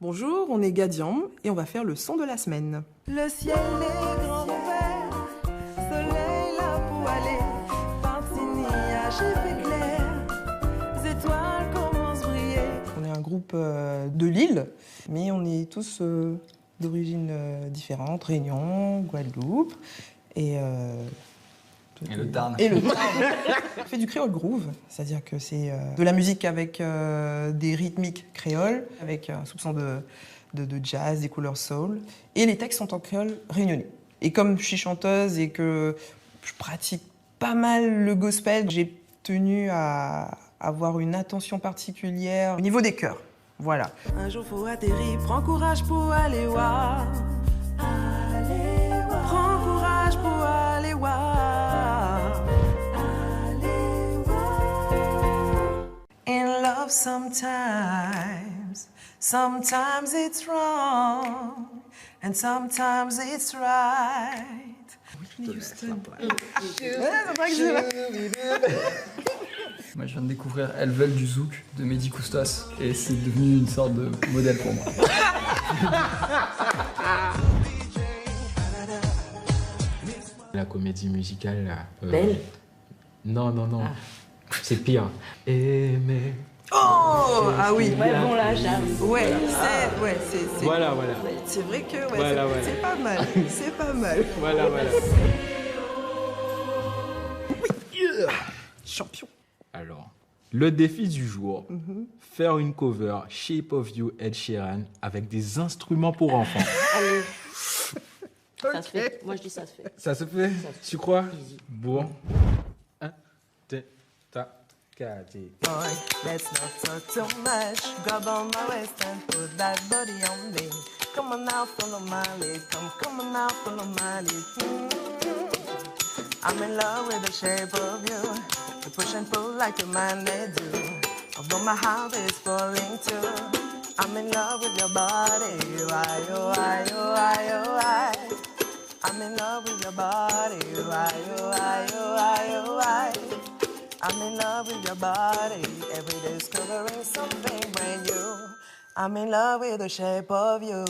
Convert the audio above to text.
Bonjour, on est Gadiam et on va faire le son de la semaine. Le ciel est grand ouvert, soleil là pour aller, parti nuage et fait clair, les étoiles commencent à briller. On est un groupe de Lille, mais on est tous d'origines différentes, Réunion, Guadeloupe et le Tarn. Et le Tarn. On fait du créole groove, c'est-à-dire que c'est de la musique avec des rythmiques créoles, avec un soupçon de jazz, des couleurs soul. Et les textes sont en créole réunionnais. Et comme je suis chanteuse et que je pratique pas mal le gospel, j'ai tenu à avoir une attention particulière au niveau des chœurs. Voilà. Un jour faut atterrir, prends courage pour aller voir. Prends courage pour aller voir. In love sometimes it's wrong, and sometimes it's right. Moi, je viens de découvrir Elles veulent du zouk de Mehdi Koustas et c'est devenu une sorte de modèle pour moi. La comédie musicale, là. Belle? Non. Ah. C'est pire. Aimer. Oh ah oui. Ouais, bon là, j'avoue. Ouais, c'est. Voilà. C'est vrai que Voilà. c'est pas mal. C'est pas mal. Voilà. Champion. Alors, le défi du jour, faire une cover Shape of You Ed Sheeran avec des instruments pour enfants. Allez. Ça se fait. Moi, je dis ça se fait. Ça se fait? Tu crois? Easy. Bon. 1, 2, 3, 4. Boy, let's not talk too much. Grab on my waist and put that body on me. Come on now, follow my lead. Come on now, follow my lead. I'm in love with the shape of you. You push and pull like a man they do. Although my heart is falling too. I'm in love with your body. Why, oh, why, oh, why, oh, why. I'm in love with your body. Why, oh, why, oh, why, oh, why. I'm in love with your body. Every day discovering something brand new. I'm in love with the shape of you.